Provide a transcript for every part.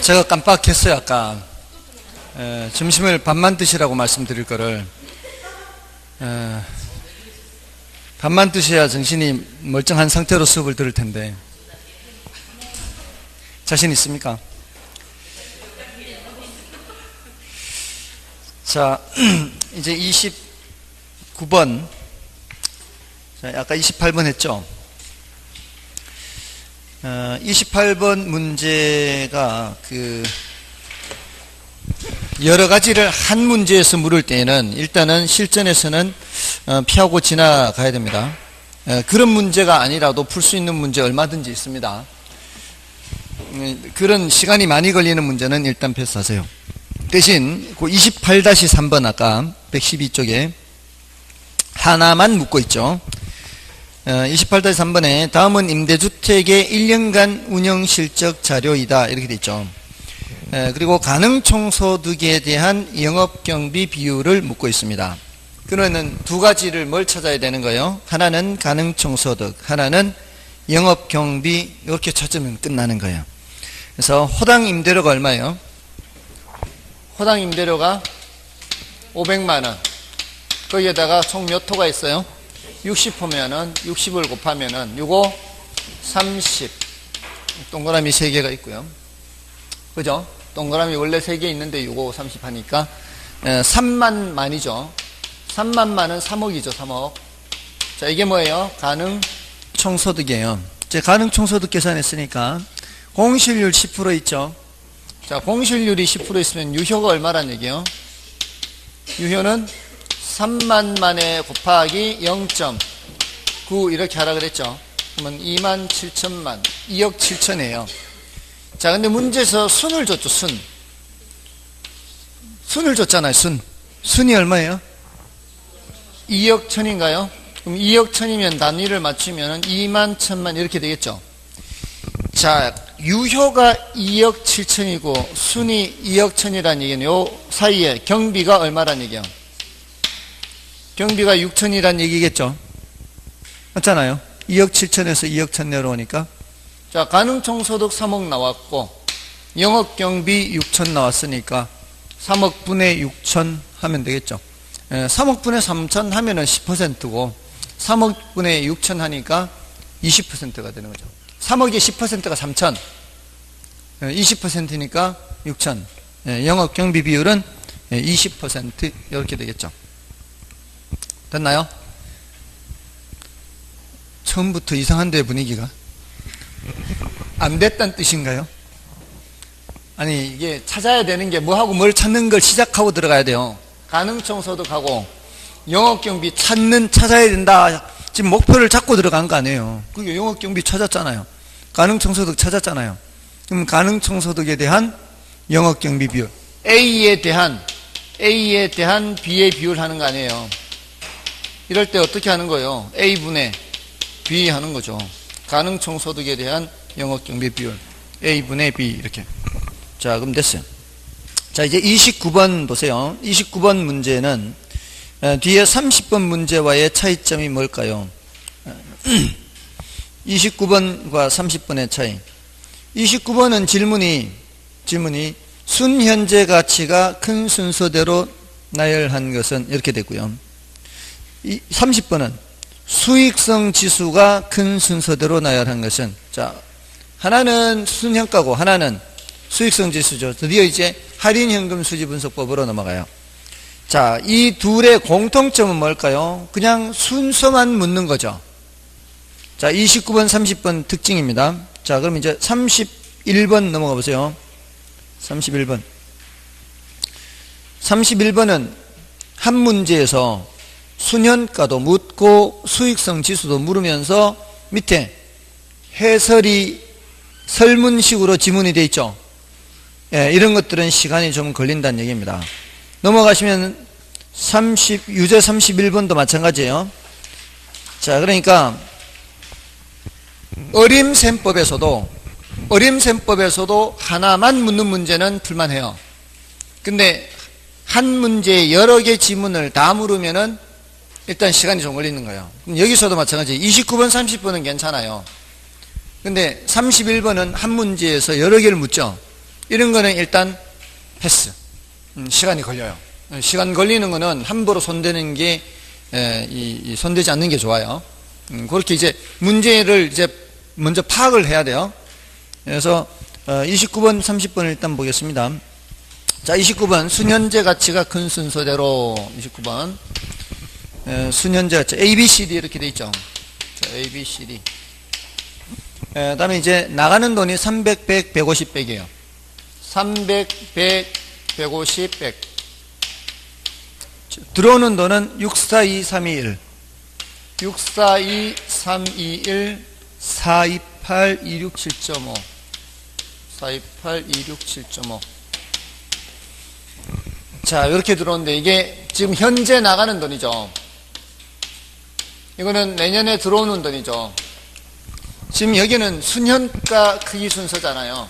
제가 깜빡했어요. 아까 점심을 밥만 드시라고 말씀드릴 거를 밥만 드셔야 정신이 멀쩡한 상태로 수업을 들을 텐데 자신 있습니까? 자, 이제 29번, 자, 아까 28번 했죠? 28번 문제가 여러 가지를 한 문제에서 물을 때에는 일단은 실전에서는 피하고 지나가야 됩니다. 그런 문제가 아니라도 풀 수 있는 문제 얼마든지 있습니다. 그런 시간이 많이 걸리는 문제는 일단 패스하세요. 대신 그 28-3번 아까 112쪽에 하나만 묻고 있죠. 28-3번에 다음은 임대주택의 1년간 운영실적 자료이다 이렇게 돼 있죠. 그리고 가능총소득에 대한 영업경비 비율을 묻고 있습니다. 그러면 두 가지를 뭘 찾아야 되는 거예요? 하나는 가능총소득, 하나는 영업경비, 이렇게 찾으면 끝나는 거예요. 그래서 호당 임대료가 얼마예요? 호당 임대료가 500만원. 거기에다가 총 몇 호가 있어요? 60호면은 60을 곱하면은 요거 30. 동그라미 3개가 있고요. 그죠? 동그라미 원래 3개 있는데 요거 30 하니까 3만 만이죠. 3만 만은 3억이죠. 3억. 자, 이게 뭐예요? 가능총소득이에요. 이제 가능총소득 계산했으니까 공실률 10% 있죠. 자, 공실률이 10% 있으면 유효가 얼마란 얘기예요? 유효는 3만 만에 곱하기 0.9 이렇게 하라 그랬죠. 그러면 2만 7천만, 2억 7천이에요. 자, 근데 문제에서 순을 줬죠. 순을 줬잖아요. 순이 얼마예요? 2억 천인가요? 그럼 2억 천이면 단위를 맞추면 2만 천만 이렇게 되겠죠. 자, 유효가 2억 7천이고 순이 2억 천이라는 얘기는 요 사이에 경비가 얼마란 얘기예요? 경비가 6천이란 얘기겠죠. 맞잖아요. 2억 7천에서 2억 천 내려오니까. 자, 가능총소득 3억 나왔고 영업경비 6천 나왔으니까 3억 분의 6천 하면 되겠죠. 3억 분의 3천 하면은 10%고 3억 분의 6천 하니까 20%가 되는 거죠. 3억의 10%가 3천, 20%니까 6천. 영업경비 비율은 20% 이렇게 되겠죠. 됐나요? 처음부터 이상한데 분위기가 안 됐다는 뜻인가요? 아니, 이게 찾아야 되는 게 뭐하고 뭘 찾는 걸 시작하고 들어가야 돼요. 가능총소득하고 영업경비 찾아야 된다. 지금 목표를 잡고 들어간 거 아니에요. 그게 영업경비 찾았잖아요. 가능총소득 찾았잖아요. 그럼 가능총소득에 대한 영업경비 비율, A에 대한 B의 비율 하는 거 아니에요. 이럴 때 어떻게 하는 거예요? A분의 B 하는 거죠. 가능총소득에 대한 영업경비 비율 A분의 B 이렇게. 자, 그럼 됐어요. 자, 이제 29번 보세요. 29번 문제는 뒤에 30번 문제와의 차이점이 뭘까요? 29번과 30번의 차이. 29번은 질문이 순현재 가치가 큰 순서대로 나열한 것은 이렇게 되고요. 30번은 수익성 지수가 큰 순서대로 나열한 것은, 자, 하나는 순현가고 하나는 수익성 지수죠. 드디어 이제 할인현금 수지 분석법으로 넘어가요. 자, 이 둘의 공통점은 뭘까요? 그냥 순서만 묻는 거죠. 자, 29번, 30번 특징입니다. 자, 그럼 이제 31번 넘어가 보세요. 31번. 31번은 한 문제에서 순현가도 묻고 수익성 지수도 물으면서 밑에 해설이 설문식으로 지문이 되어 있죠. 예, 이런 것들은 시간이 좀 걸린다는 얘기입니다. 넘어가시면 유제 31번도 마찬가지예요. 자, 그러니까 어림셈법에서도 하나만 묻는 문제는 풀만해요. 근데 한 문제에 여러 개 지문을 다 물으면은 일단 시간이 좀 걸리는 거예요. 그럼 여기서도 마찬가지. 29번, 30번은 괜찮아요. 근데 31번은 한 문제에서 여러 개를 묻죠. 이런 거는 일단 패스. 시간이 걸려요. 시간 걸리는 거는 함부로 손대는 게, 손대지 않는 게 좋아요. 그렇게 이제 문제를 이제 먼저 파악을 해야 돼요. 그래서 29번, 30번을 일단 보겠습니다. 자, 29번 수년제 가치가 큰 순서대로 29번 수년제 가치 A, B, C, D 이렇게 돼 있죠. 자, A, B, C, D. 다음에 이제 나가는 돈이 300, 100, 150, 100이에요. 300, 100, 150, 100. 들어오는 돈은 642, 321. 642, 321, 428, 267.5. 428, 267.5. 자, 이렇게 들어오는데 이게 지금 현재 나가는 돈이죠. 이거는 내년에 들어오는 돈이죠. 지금 여기는 수년가 크기 순서잖아요.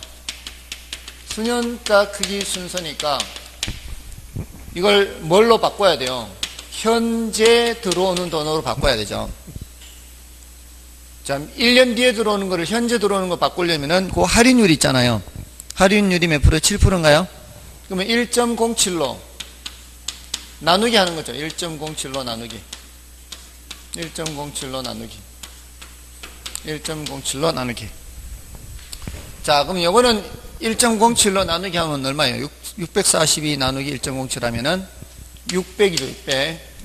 수년가 크기 순서니까 이걸 뭘로 바꿔야 돼요? 현재 들어오는 돈으로 바꿔야 되죠. 자, 1년 뒤에 들어오는 거를 현재 들어오는 거 바꾸려면은 그 할인율이 있잖아요. 할인율이 몇 프로? 7%인가요? 그러면 1.07로 나누기 하는 거죠. 1.07로 나누기. 1.07로 나누기. 1.07로 나누기. 자, 그럼 요거는 1.07로 나누기 하면 얼마예요? 642 나누기 1.07 하면은 600이죠, 600.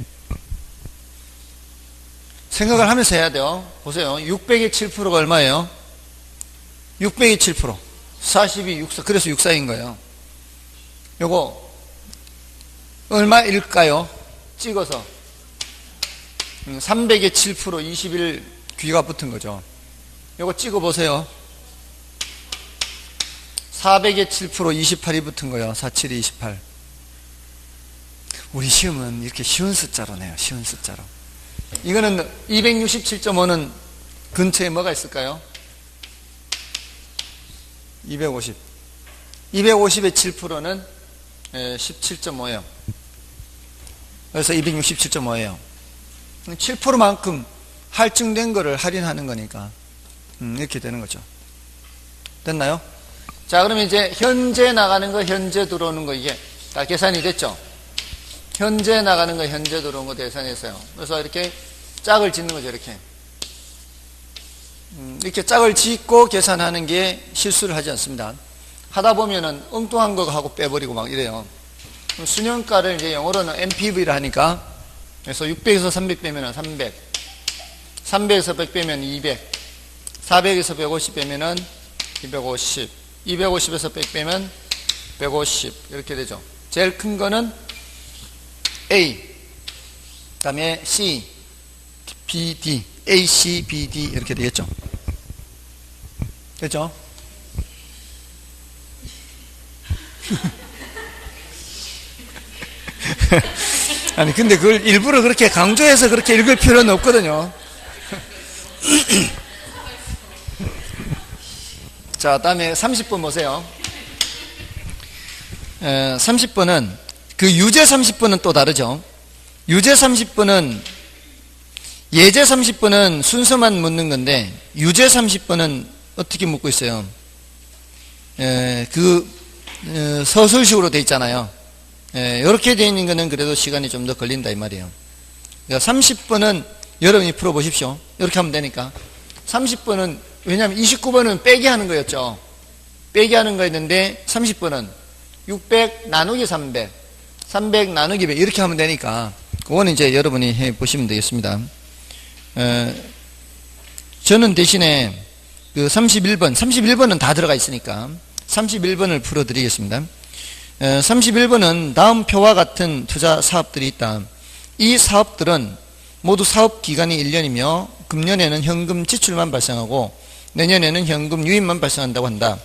생각을 하면서 해야 돼요. 보세요. 600의 7%가 얼마예요? 600의 7%. 42, 64. 그래서 64인 거예요. 요거, 얼마일까요? 찍어서. 300의 7%, 21 귀가 붙은 거죠. 요거 찍어보세요. 400의 7%, 28이 붙은 거예요. 47이 28. 우리 시험은 이렇게 쉬운 숫자로 내요. 쉬운 숫자로. 이거는 267.5는 근처에 뭐가 있을까요? 250. 250의 7%는 17.5예요. 그래서 267.5예요. 7%만큼 할증된 거를 할인하는 거니까 이렇게 되는 거죠. 됐나요? 자, 그러면 이제 현재 나가는 거, 현재 들어오는 거 이게 다 계산이 됐죠? 현재 나가는 거, 현재 들어온 거 계산했어요. 그래서 이렇게 짝을 짓는 거죠, 이렇게. 이렇게 짝을 짓고 계산하는 게 실수를 하지 않습니다. 하다 보면은 엉뚱한 거 하고 빼버리고 막 이래요. 수년가를 이제 영어로는 NPV를 하니까, 그래서 600에서 300 빼면은 300, 300에서 100 빼면 200, 400에서 150 빼면은 250, 250에서 100 빼면 150, 이렇게 되죠. 제일 큰 거는 A, 그 다음에 C, B, D, A, C, B, D 이렇게 되겠죠. 됐죠? 아니 근데 그걸 일부러 그렇게 강조해서 그렇게 읽을 필요는 없거든요. 자, 다음에 30번 보세요. 30번은 그 유제 30번은 또 다르죠. 유제 30번은 예제 30번은 순서만 묻는 건데 유제 30번은 어떻게 묻고 있어요? 서술식으로 돼 있잖아요. 이렇게 돼 있는 거는 그래도 시간이 좀 더 걸린다 이 말이에요. 그러니까 30번은 여러분이 풀어보십시오. 이렇게 하면 되니까. 30번은 왜냐하면 29번은 빼기 하는 거였죠. 빼기 하는 거였는데 30번은 600 나누기 300, 300 나누기 100 이렇게 하면 되니까 그거는 이제 여러분이 해보시면 되겠습니다. 저는 대신에 그 31번은 다 들어가 있으니까 31번을 풀어드리겠습니다. 31번은 다음 표와 같은 투자 사업들이 있다. 이 사업들은 모두 사업 기간이 1년이며 금년에는 현금 지출만 발생하고 내년에는 현금 유입만 발생한다고 한다.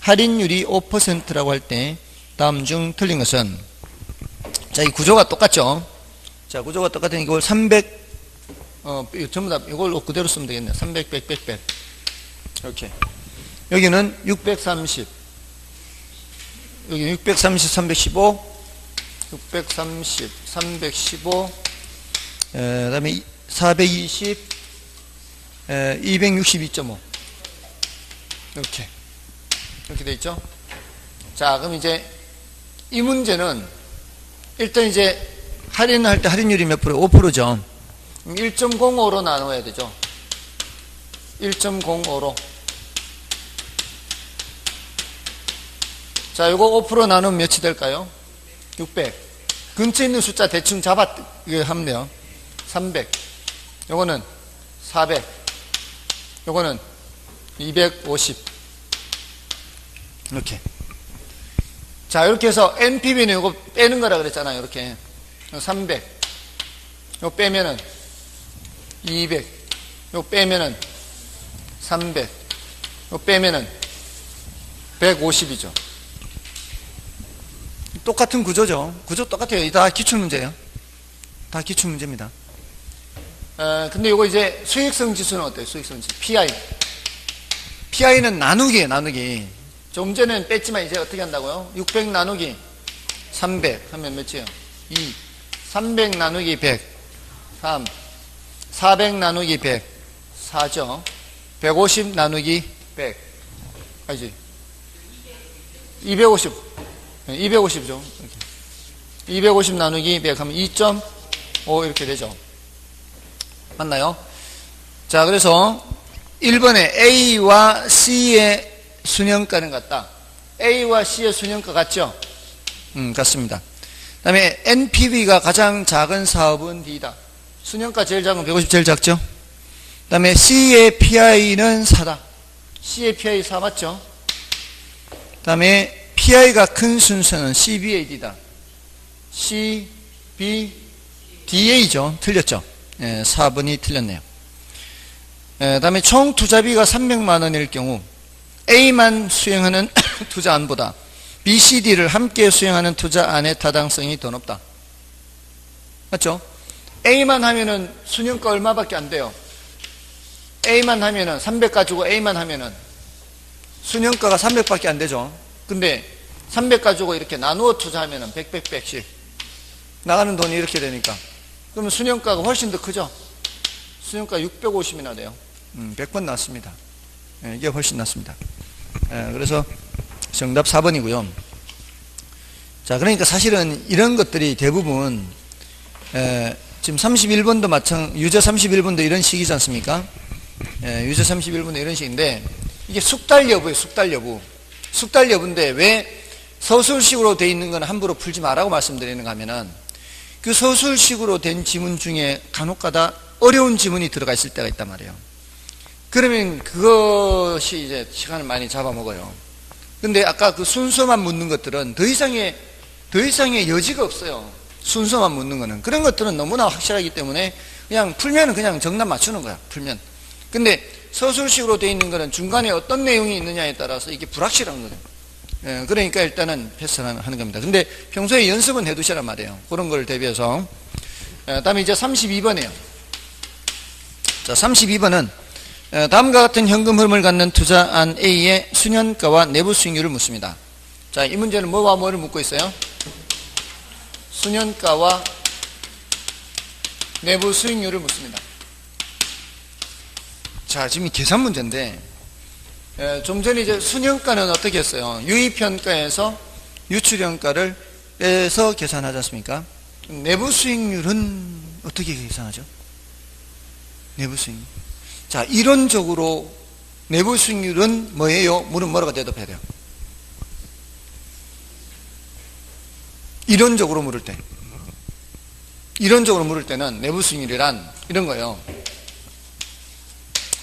할인율이 5%라고 할 때 다음 중 틀린 것은? 자, 이 구조가 똑같죠. 자, 구조가 똑같으니까 이걸 300 전부 다 이걸 그대로 쓰면 되겠네요. 300, 100, 100, 100 이렇게. 여기는 630, 여기 630, 315, 630, 315, 그 다음에 420, 262.5 이렇게 돼 있죠. 자, 그럼 이제 이 문제는 일단 이제 할인할 때 할인율이 몇 프로? 5%죠. 1.05로 나눠야 되죠. 1.05로. 자, 이거 5% 나누면 몇이 될까요? 600. 근처에 있는 숫자 대충 하면 돼요. 300. 요거는 400. 요거는 250. 이렇게. 자, 이렇게 해서 NPV는 이거 빼는 거라 그랬잖아요. 이렇게. 300. 요 빼면은 200. 요 빼면은 300. 요 빼면은 150이죠. 똑같은 구조죠. 구조 똑같아요. 다 기출문제예요. 다 기출문제입니다. 근데 이거 이제 수익성 지수는 어때요? 수익성 지수. PI. PI는 나누기예요, 나누기. 좀 전에는 뺐지만 이제 어떻게 한다고요? 600 나누기 300 하면 몇이에요? 2. 300 나누기 100. 3. 400 나누기 100. 4죠. 150 나누기 100. 알지? 250. 250죠. 250 나누기 100 하면 2.5 이렇게 되죠. 맞나요? 자, 그래서 1번에 A와 C의 수년가는 같다. A와 C의 수년가 같죠? 같습니다. 그 다음에 NPV가 가장 작은 사업은 D다. 수년가 제일 작은 150 제일 작죠? 그 다음에 C의 PI는 4다. C의 PI 4 맞죠? 그 다음에 PI가 큰 순서는 CBAD다. CBDA죠. 틀렸죠? 4번이 틀렸네요. 그 다음에 총 투자비가 300만 원일 경우 A만 수행하는 투자안보다 B, C, D를 함께 수행하는 투자안의 타당성이 더 높다. 맞죠? A만 하면은 수년가 얼마밖에 안 돼요? A만 하면은 300 가지고 A만 하면은 수년가가 300밖에 안 되죠. 근데 300 가지고 이렇게 나누어 투자하면은 100, 100씩 나가는 돈이 이렇게 되니까 그러면 수년가가 훨씬 더 크죠? 수년가 650이나 돼요. 100번 낫습니다. 이게 훨씬 낫습니다. 그래서 정답 4번이고요. 자, 그러니까 사실은 이런 것들이 대부분 지금 31번도 유저 31번도 이런 식이지 않습니까? 유저 31번도 이런 식인데 이게 숙달 여부예요. 숙달 여부. 숙달 여부인데 왜 서술식으로 돼 있는 건 함부로 풀지 마라고 말씀드리는가 하면은 그 서술식으로 된 지문 중에 간혹가다 어려운 지문이 들어가 있을 때가 있단 말이에요. 그러면 그것이 이제 시간을 많이 잡아먹어요. 근데 아까 그 순서만 묻는 것들은 더 이상의 여지가 없어요. 순서만 묻는 거는. 그런 것들은 너무나 확실하기 때문에 그냥 풀면은 그냥 정답 맞추는 거야. 풀면. 근데 서술식으로 되어 있는 거는 중간에 어떤 내용이 있느냐에 따라서 이게 불확실한 거죠. 그러니까 일단은 패스하는 겁니다. 근데 평소에 연습은 해두시란 말이에요. 그런 걸 대비해서. 다음에 이제 32번이에요. 자, 32번은 다음과 같은 현금 흐름을 갖는 투자안 A의 수년가와 내부 수익률을 묻습니다. 자, 이 문제는 뭐와 뭐를 묻고 있어요? 수년가와 내부 수익률을 묻습니다. 자, 지금 계산 문제인데 좀 전에 이제 수년가는 어떻게 했어요? 유입현가에서 유출현가를 빼서 계산하지 않습니까? 내부 수익률은 어떻게 계산하죠? 내부 수익률. 자, 이론적으로 내부 수익률은 뭐예요? 물은 뭐라고 대답해야 돼요? 이론적으로 물을 때. 이론적으로 물을 때는 내부 수익률이란 이런 거예요.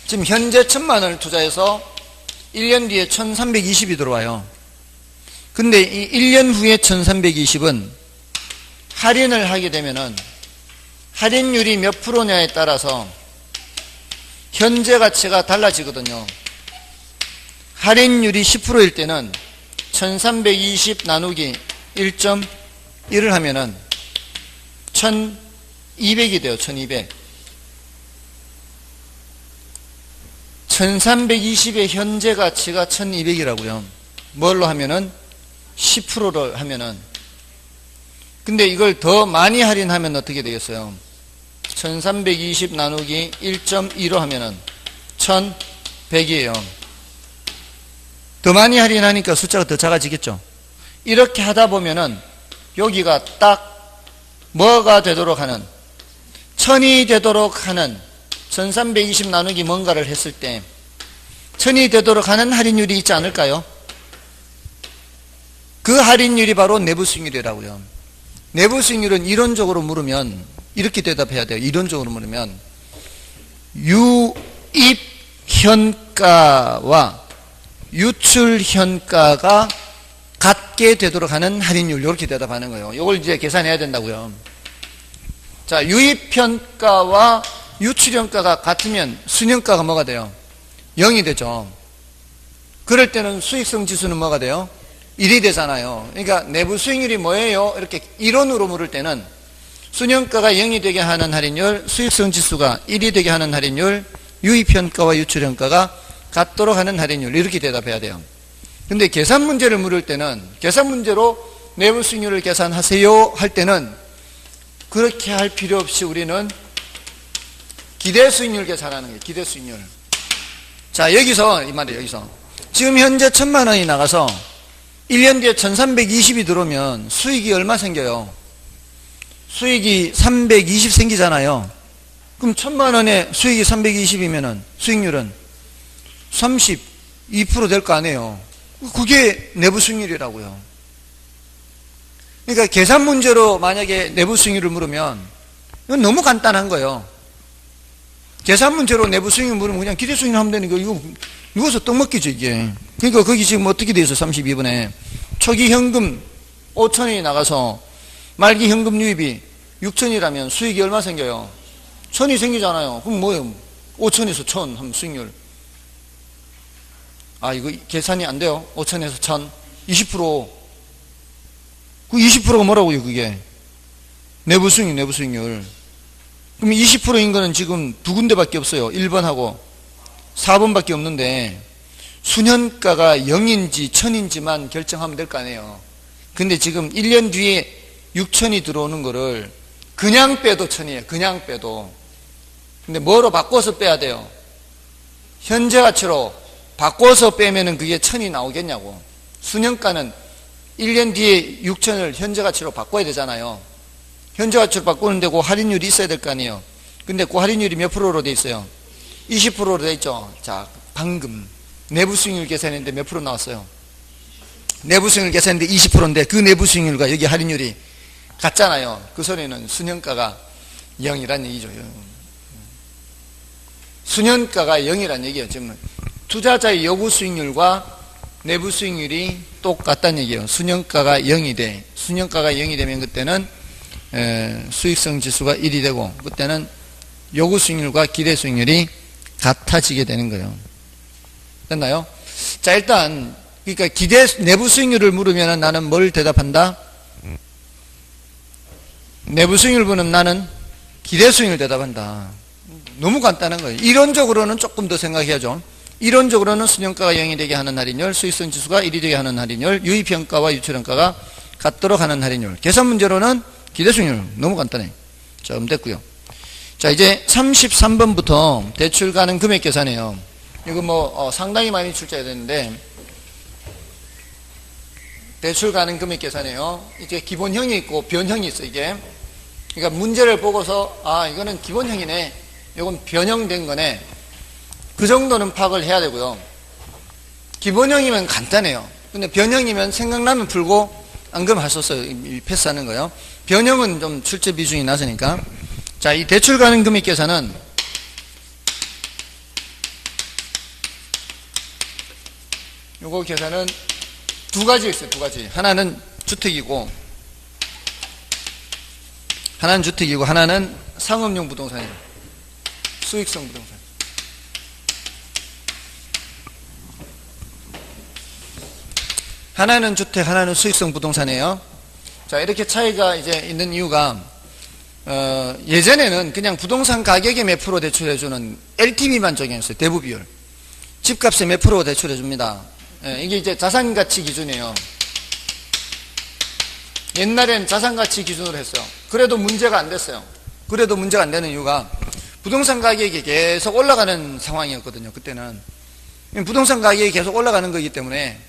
지금 현재 1000만 원을 투자해서 1년 뒤에 1320이 들어와요. 근데 이 1년 후에 1320은 할인을 하게 되면은 할인율이 몇 프로냐에 따라서 현재 가치가 달라지거든요. 할인율이 10%일 때는 1320 나누기 1.1을 하면은 1200이 돼요. 1200. 1320의 현재 가치가 1200이라고요. 뭘로 하면은 10%를 하면은. 근데 이걸 더 많이 할인하면 어떻게 되겠어요? 1320 나누기 1.2로 하면은 1100이에요. 더 많이 할인하니까 숫자가 더 작아지겠죠. 이렇게 하다 보면은 여기가 딱 뭐가 되도록 하는, 1000이 되도록 하는, 1320 나누기 뭔가를 했을 때 1000이 되도록 하는 할인율이 있지 않을까요? 그 할인율이 바로 내부 수익률이라고요. 내부 수익률은 이론적으로 물으면 이렇게 대답해야 돼요. 이론적으로 물으면 유입 현가와 유출 현가가 같게 되도록 하는 할인율, 이렇게 대답하는 거예요. 이걸 이제 계산해야 된다고요. 자, 유입 현가와 유출 현가가 같으면 순현가가 뭐가 돼요? 0이 되죠. 그럴 때는 수익성 지수는 뭐가 돼요? 1이 되잖아요. 그러니까 내부 수익률이 뭐예요? 이렇게 이론으로 물을 때는 순현가가 0이 되게 하는 할인율, 수익성 지수가 1이 되게 하는 할인율, 유입현가와 유출현가가 같도록 하는 할인율, 이렇게 대답해야 돼요. 근데 계산 문제를 물을 때는, 계산 문제로 내부 수익률을 계산하세요 할 때는 그렇게 할 필요 없이 우리는 기대 수익률 계산하는 거예요. 기대 수익률. 자, 여기서 이 말이에요. 여기서 지금 현재 1000만 원이 나가서 1년 뒤에 1320이 들어오면 수익이 얼마 생겨요? 수익이 320 생기잖아요. 그럼 1000만 원에 수익이 320이면은 수익률은 32% 될 거 아니에요. 그게 내부 수익률이라고요. 그러니까 계산 문제로 만약에 내부 수익률을 물으면 이건 너무 간단한 거예요. 계산 문제로 내부 수익률 물으면 그냥 기대 수익률 하면 되는 거, 이거 누워서 떡 먹기죠, 이게. 그러니까 거기 지금 어떻게 돼 있어? 32번에 초기 현금 5천이 나가서 말기 현금 유입이 6천이라면 수익이 얼마 생겨요? 1000이 생기잖아요. 그럼 뭐예요? 5천에서 1000 하면 수익률. 아, 이거 계산이 안 돼요. 5천에서 1000 20%. 그 20%가 뭐라고요, 그게? 내부 수익률, 내부 수익률. 그럼 20%인 거는 지금 두 군데밖에 없어요. 1번하고 4번밖에 없는데 순현가가 0인지 1000인지만 결정하면 될 거 아니에요. 근데 지금 1년 뒤에 6000이 들어오는 거를 그냥 빼도 1000이에요. 그냥 빼도. 근데 뭐로 바꿔서 빼야 돼요? 현재 가치로 바꿔서 빼면은 그게 1000이 나오겠냐고. 순현가는 1년 뒤에 6000을 현재 가치로 바꿔야 되잖아요. 현재 가치로 바꾸는데 그 할인율이 있어야 될 거 아니에요. 근데 그 할인율이 몇 프로로 돼 있어요? 20%로 돼 있죠. 자, 방금 내부 수익률 계산했는데 몇 프로 나왔어요? 내부 수익률 계산했는데 20%인데 그 내부 수익률과 여기 할인율이 같잖아요. 그 소리는 순현가가 0이란 얘기죠. 순현가가 0이란 얘기예요. 지금 투자자의 요구 수익률과 내부 수익률이 똑같다는 얘기예요. 순현가가 0이 돼. 순현가가 0이 되면 그때는 수익성 지수가 1이 되고, 그때는 요구 수익률과 기대 수익률이 같아지게 되는 거예요. 됐나요? 자, 일단 그러니까 기대 내부 수익률을 물으면 나는 뭘 대답한다? 내부 수익률 물으면 나는 기대 수익률 대답한다. 너무 간단한 거예요. 이론적으로는 조금 더 생각해야죠. 이론적으로는 순현가가 0이 되게 하는 할인율, 수익성 지수가 1이 되게 하는 할인율, 유입현가와 유출현가가 같도록 하는 할인율. 계산 문제로는 기대 수익률. 너무 간단해. 자, 그럼 됐고요. 자, 이제 33번부터 대출 가능 금액 계산이에요. 이거 상당히 많이 출제해야 되는데, 대출 가능 금액 계산이에요. 이제 기본형이 있고 변형이 있어, 이게. 그러니까 문제를 보고서, 아, 이거는 기본형이네. 이건 변형된 거네. 그 정도는 파악을 해야 되고요. 기본형이면 간단해요. 근데 변형이면 생각나면 풀고, 안 그러면 할 수 없어요. 패스하는 거예요. 변형은 좀 출제 비중이 낮으니까. 자, 이 대출 가능 금액 계산은 요거 계산은 두 가지 있어요. 두 가지. 하나는 주택이고 하나는 상업용 부동산이에요. 수익성 부동산. 하나는 주택, 하나는 수익성 부동산이에요. 자, 이렇게 차이가 이제 있는 이유가 예전에는 그냥 부동산 가격에 몇 프로 대출해주는 LTV만 적용했어요. 대부 비율. 집값에 몇 프로 대출해줍니다. 이게 이제 자산가치 기준이에요. 옛날엔 자산가치 기준으로 했어요. 그래도 문제가 안 됐어요. 그래도 문제가 안 되는 이유가 부동산 가격이 계속 올라가는 상황이었거든요. 그때는 부동산 가격이 계속 올라가는 거기 때문에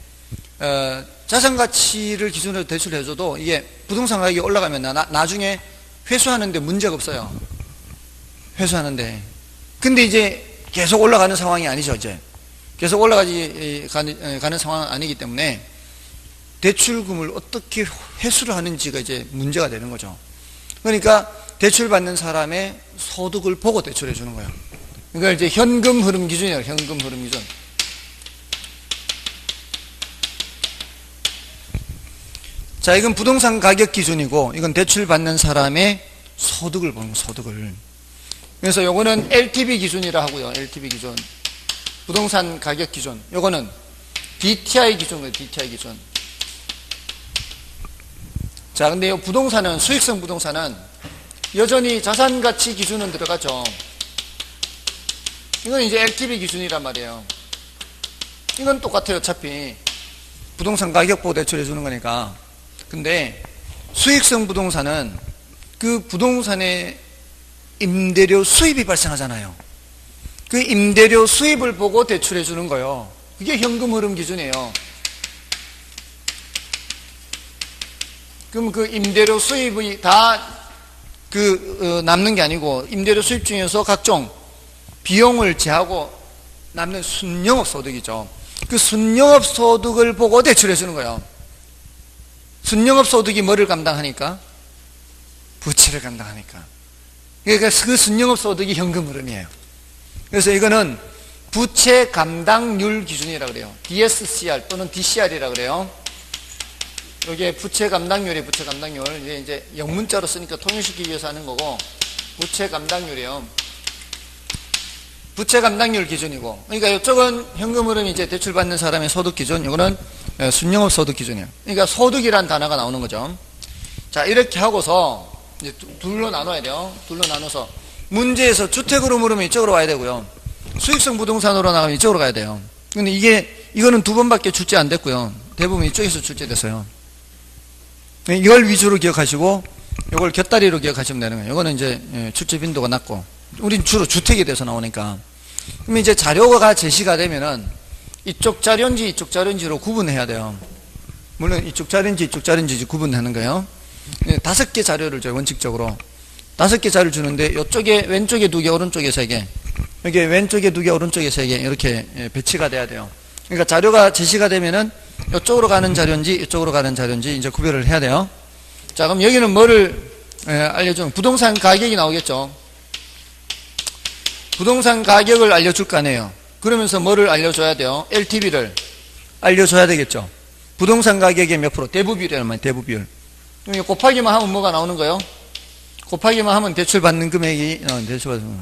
자산 가치를 기준으로 대출해줘도 이게 부동산 가격이 올라가면 나중에 회수하는데 문제가 없어요. 회수하는데. 근데 이제 계속 올라가는 상황이 아니죠, 이제. 계속 가는 상황은 아니기 때문에 대출금을 어떻게 회수를 하는지가 이제 문제가 되는 거죠. 그러니까 대출받는 사람의 소득을 보고 대출해 주는 거예요. 그러니까 이제 현금 흐름 기준이에요. 현금 흐름 기준. 자, 이건 부동산 가격 기준이고, 이건 대출받는 사람의 소득을 보는 거예요, 소득을. 그래서 요거는 LTV 기준이라 하고요, LTV 기준. 부동산 가격 기준. 요거는 DTI 기준이에요, DTI 기준. 자, 근데 이 부동산은, 수익성 부동산은 여전히 자산 가치 기준은 들어가죠. 이건 이제 LTV 기준이란 말이에요. 이건 똑같아요, 어차피. 부동산 가격 보고 대출해 주는 거니까. 근데 수익성 부동산은 그 부동산의 임대료 수입이 발생하잖아요. 그 임대료 수입을 보고 대출해 주는 거예요. 그게 현금 흐름 기준이에요. 그럼 그 임대료 수입이 다 남는 게 아니고, 임대료 수입 중에서 각종 비용을 제하고 남는 순영업 소득이죠. 그 순영업 소득을 보고 대출해 주는 거예요. 순영업 소득이 뭐를 감당하니까? 부채를 감당하니까. 그러니까 그 순영업 소득이 현금 흐름이에요. 그래서 이거는 부채 감당률 기준이라고 그래요. DSCR 또는 DCR이라고 그래요. 이게 부채 감당률이 부채 감당률. 이제 영문자로 쓰니까 통일시키기 위해서 하는 거고, 부채 감당률이에요. 부채 감당률 기준이고, 그러니까 이쪽은 현금 흐름 이제 대출받는 사람의 소득 기준, 이거는 순영업 소득 기준이에요. 그러니까 소득이란 단어가 나오는 거죠. 자, 이렇게 하고서 이제 둘로 나눠야 돼요. 둘로 나눠서 문제에서 주택으로 물으면 이쪽으로 와야 되고요. 수익성 부동산으로 나가면 이쪽으로 가야 돼요. 근데 이거는 두 번밖에 출제 안 됐고요. 대부분 이쪽에서 출제됐어요. 이걸 위주로 기억하시고, 이걸 곁다리로 기억하시면 되는 거예요. 이거는 이제 출제 빈도가 낮고, 우린 주로 주택에 대해서 나오니까. 그럼 이제 자료가 제시가 되면은 이쪽 자료인지 이쪽 자료인지로 구분해야 돼요. 물론 이쪽 자료인지 이쪽 자료인지 구분하는 거예요. 5개 자료를 줘요, 원칙적으로. 5개 자료를 주는데, 이쪽에 왼쪽에 2개, 오른쪽에 3개. 여기 왼쪽에 2개, 오른쪽에 3개. 이렇게 배치가 돼야 돼요. 그러니까 자료가 제시가 되면은 이쪽으로 가는 자료인지 이쪽으로 가는 자료인지 이제 구별을 해야 돼요. 자, 그럼 여기는 뭐를 알려주면 부동산 가격이 나오겠죠. 부동산 가격을 알려줄 거 아니에요. 그러면서 뭐를 알려줘야 돼요? LTV를 알려줘야 되겠죠. 부동산 가격의 몇 프로? 대부비율이란 말이에요. 대부비율. 곱하기만 하면 뭐가 나오는 거예요? 곱하기만 하면 대출받는 금액이 대출받는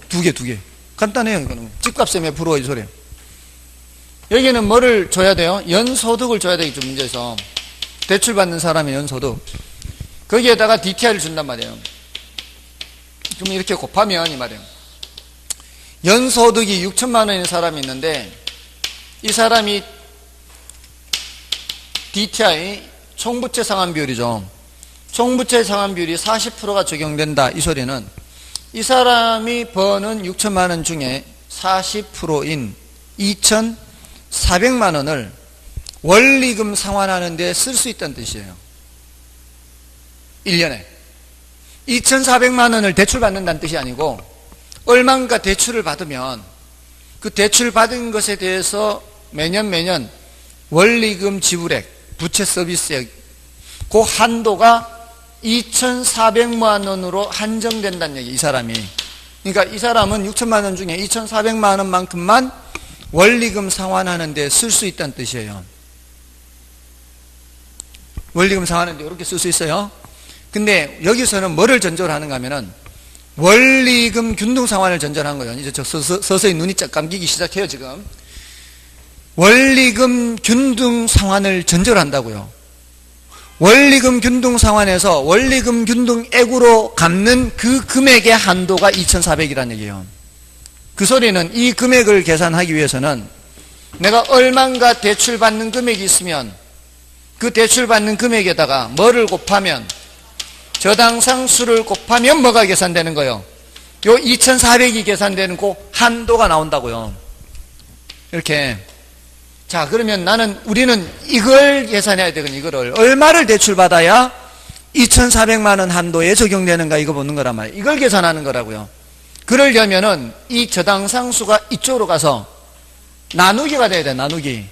두 개. 간단해요. 이거는 집값의 몇 프로 이 소리예요. 여기는 뭐를 줘야 돼요? 연소득을 줘야 되겠죠, 문제에서. 대출받는 사람의 연소득. 거기에다가 DTI를 준단 말이에요. 그럼 이렇게 곱하면 이 말이에요. 연소득이 6천만 원인 사람이 있는데, 이 사람이 DTI, 총부채 상환 비율이죠. 총부채 상환 비율이 40%가 적용된다. 이 소리는 이 사람이 버는 6천만 원 중에 40%인 2,400만 원을 원리금 상환하는 데 쓸 수 있다는 뜻이에요. 1년에 2,400만 원을 대출받는다는 뜻이 아니고, 얼마인가 대출을 받으면 그 대출받은 것에 대해서 매년 원리금 지불액, 부채 서비스액, 그 한도가 2,400만 원으로 한정된다는 얘기, 이 사람이. 그러니까 이 사람은 6천만 원 중에 2,400만 원만큼만 원리금 상환하는 데 쓸 수 있다는 뜻이에요. 원리금 상환하는 데 이렇게 쓸 수 있어요. 근데 여기서는 뭐를 전제로 하는가 하면은 원리금 균등 상환을 전제로 한 거예요. 이제 서서히 눈이 쫙 감기기 시작해요, 지금. 원리금 균등 상환을 전제로 한다고요. 원리금 균등 상환에서 원리금 균등액으로 갚는 그 금액의 한도가 2,400이라는 얘기예요. 그 소리는 이 금액을 계산하기 위해서는 내가 얼만가 대출받는 금액이 있으면 그 대출받는 금액에다가 뭐를 곱하면, 저당상수를 곱하면 뭐가 계산되는 거예요? 요 2,400이 계산되는 그 한도가 나온다고요. 이렇게. 자, 그러면 우리는 이걸 계산해야 되거든요. 이거를. 얼마를 대출받아야 2,400만 원 한도에 적용되는가 이거 보는 거란 말이에요. 이걸 계산하는 거라고요. 그러려면은 이 저당상수가 이쪽으로 가서 나누기가 돼야 돼, 나누기.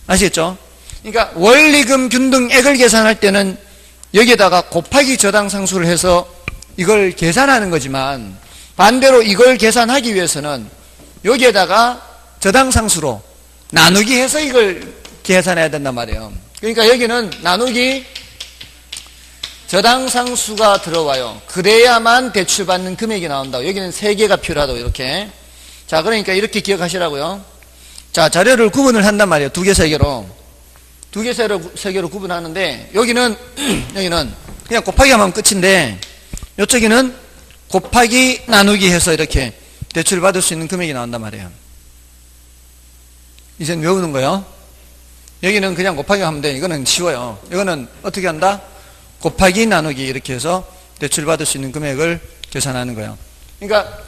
아시겠죠? 그러니까 원리금 균등액을 계산할 때는 여기에다가 곱하기 저당상수를 해서 이걸 계산하는 거지만 반대로 이걸 계산하기 위해서는 여기에다가 저당상수로 나누기 해서 이걸 계산해야 된단 말이에요. 그러니까 여기는 나누기 저당상수가 들어와요. 그래야만 대출받는 금액이 나온다고. 여기는 3개가 필요하다고 이렇게. 자, 그러니까 이렇게 기억하시라고요. 자, 자료를 구분을 한단 말이에요. 2개, 3개로. 2개, 3개로 구분하는데 여기는 그냥 곱하기 하면 끝인데 이쪽에는 곱하기 나누기 해서 이렇게 대출받을 수 있는 금액이 나온단 말이에요. 이젠 외우는 거예요. 여기는 그냥 곱하기 하면 돼. 이거는 쉬워요. 이거는 어떻게 한다? 곱하기 나누기 이렇게 해서 대출받을 수 있는 금액을 계산하는 거예요. 그러니까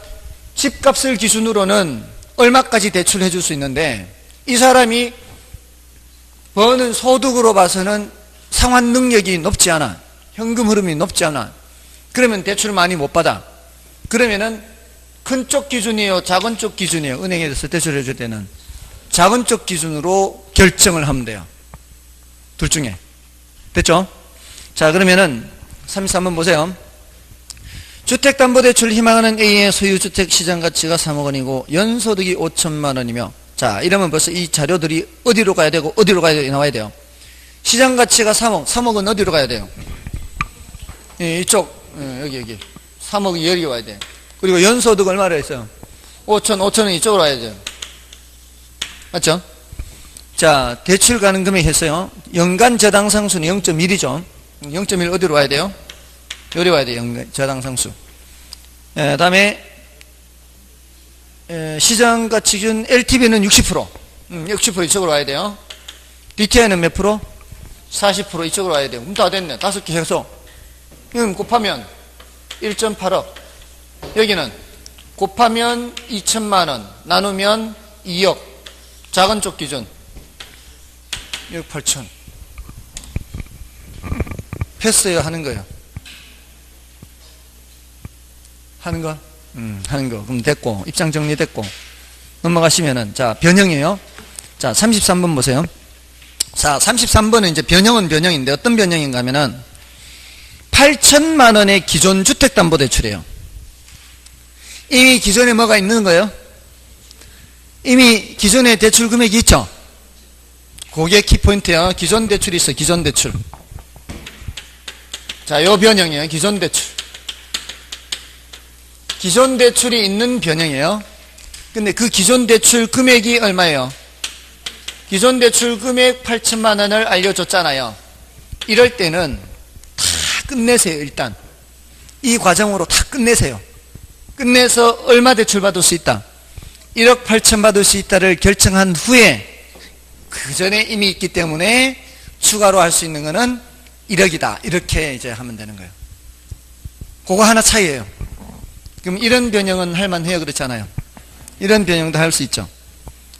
집값을 기준으로는 얼마까지 대출해 줄 수 있는데 이 사람이 버는 소득으로 봐서는 상환 능력이 높지 않아. 현금 흐름이 높지 않아. 그러면 대출 많이 못 받아. 그러면은 큰 쪽 기준이에요? 작은 쪽 기준이에요? 은행에서 대출해 줄 때는 작은 쪽 기준으로 결정을 하면 돼요. 둘 중에. 됐죠? 자, 그러면은 33번 보세요. 주택담보대출 희망하는 A의 소유주택 시장가치가 3억 원이고 연소득이 5천만 원이며, 자, 이러면 벌써 이 자료들이 어디로 가야 되고 어디로 가야 되고 나와야 돼요. 시장가치가 3억은 어디로 가야 돼요? 이쪽, 여기 3억이 여기 와야 돼. 그리고 연소득 얼마로 했어요? 5천은 이쪽으로 와야 돼요. 맞죠? 자, 대출 가능 금액 했어요. 연간 저당상수는 0.1이죠. 0.1 어디로 와야 돼요? 여기 와야 돼요. 저당상수. 다음에 시장가치 기준 LTV는 60%. 60% 이쪽으로 와야 돼요. DTI는 몇 프로? 40% 이쪽으로 와야 돼요. 그럼 다 됐네. 5개 해서 곱하면 1.8억. 여기는 곱하면 2천만 원, 나누면 2억. 작은 쪽 기준 6억 8천. 패스요, 하는 거예요. 하는 거? 하는 거. 그럼 됐고, 입장 정리됐고. 넘어가시면은, 자, 변형이에요. 자, 33번 보세요. 자, 33번은 이제 변형은 변형인데, 어떤 변형인가 하면은, 8천만 원의 기존 주택담보대출이에요. 이미 기존에 뭐가 있는 거예요? 이미 기존에 대출 금액이 있죠? 그게 키포인트예요. 기존 대출이 있어요. 기존 대출. 자, 요 변형이에요. 기존 대출. 기존 대출이 있는 변형이에요. 근데 그 기존 대출 금액이 얼마예요? 기존 대출 금액 8천만 원을 알려줬잖아요. 이럴 때는 다 끝내세요. 일단 이 과정으로 다 끝내세요. 끝내서 얼마 대출 받을 수 있다? 1억 8천 받을 수 있다를 결정한 후에 그 전에 이미 있기 때문에 추가로 할 수 있는 거는 1억이다. 이렇게 이제 하면 되는 거예요. 그거 하나 차이예요. 그럼 이런 변형은 할만해요. 그렇지 않아요? 이런 변형도 할 수 있죠.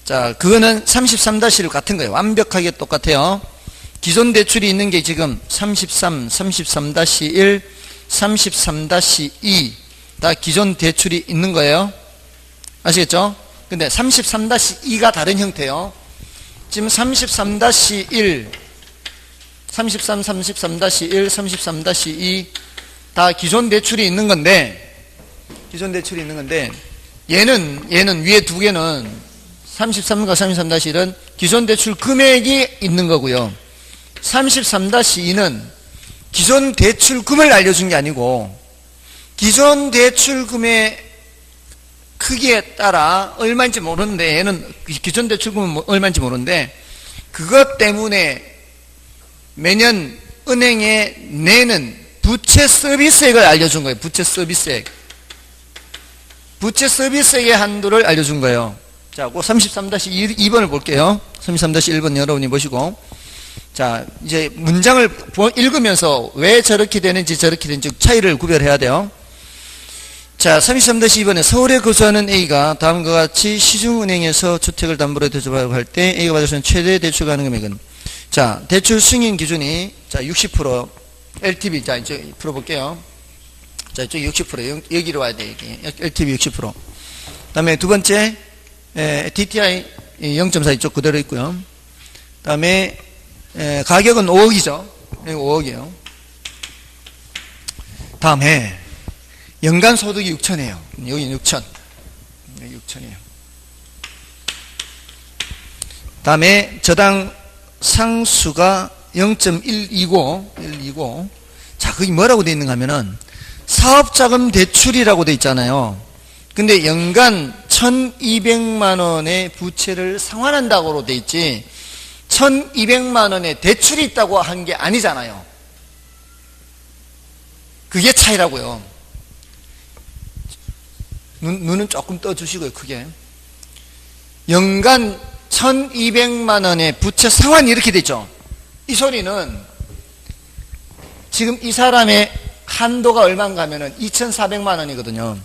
자, 그거는 33-1 같은 거예요. 완벽하게 똑같아요. 기존 대출이 있는 게 지금 33, 33-1, 33-2 다 기존 대출이 있는 거예요. 아시겠죠? 근데 33-2가 다른 형태예요. 지금 33-1, 33, 33-1, 33-2 다 기존 대출이 있는 건데, 얘는 위에 두 개는 33과 33-1은 기존 대출 금액이 있는 거고요. 33-2는 기존 대출금을 알려준 게 아니고 기존 대출금의 크기에 따라 얼마인지 모르는데, 얘는 기존 대출금은 얼마인지 모르는데 그것 때문에 매년 은행에 내는 부채 서비스액을 알려준 거예요. 부채 서비스액. 부채 서비스액의 한도를 알려준 거예요. 자, 그 33-2번을 볼게요. 33-1번 여러분이 보시고. 자, 이제 문장을 읽으면서 왜 저렇게 되는지 저렇게 되는지 차이를 구별해야 돼요. 자, 33-2번에 서울에 거주하는 A가 다음과 같이 시중은행에서 주택을 담보로 대출받고 할 때 A가 받을 수 있는 최대 대출 가능 금액은, 자, 대출 승인 기준이, 자, 60%, LTV, 자, 이제 풀어볼게요. 자, 이쪽 60%, 여기로 와야 돼, 여기. LTV 60%. 그 다음에 두 번째, DTI 0.4 이쪽 그대로 있고요. 그 다음에, 가격은 5억이죠. 5억이에요. 다음에, 연간 소득이 6천이에요. 여기 6천. 여기 6천이에요. 다음에 저당 상수가 0.125. 자, 그게 뭐라고 되어 있는가 하면은 사업자금 대출이라고 되어 있잖아요. 근데 연간 1,200만 원의 부채를 상환한다고 되어 있지 1,200만 원의 대출이 있다고 한 게 아니잖아요. 그게 차이라고요. 눈은 조금 떠주시고요, 크게. 연간 1,200만 원의 부채 상환이 이렇게 되죠. 이 소리는 지금 이 사람의 한도가 얼마인가 하면은 2,400만 원이거든요.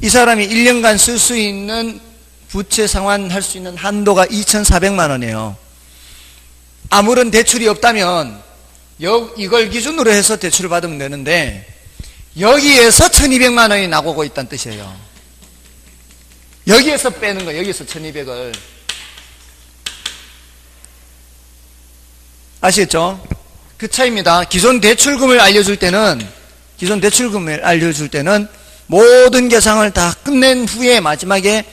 이 사람이 1년간 쓸 수 있는 부채 상환할 수 있는 한도가 2,400만 원이에요. 아무런 대출이 없다면 이걸 기준으로 해서 대출을 받으면 되는데 여기에서 1,200만 원이 나오고 있다는 뜻이에요. 여기에서 빼는 거예요. 여기에서 1,200을. 아시겠죠? 그 차이입니다. 기존 대출금을 알려줄 때는 모든 계상을 다 끝낸 후에 마지막에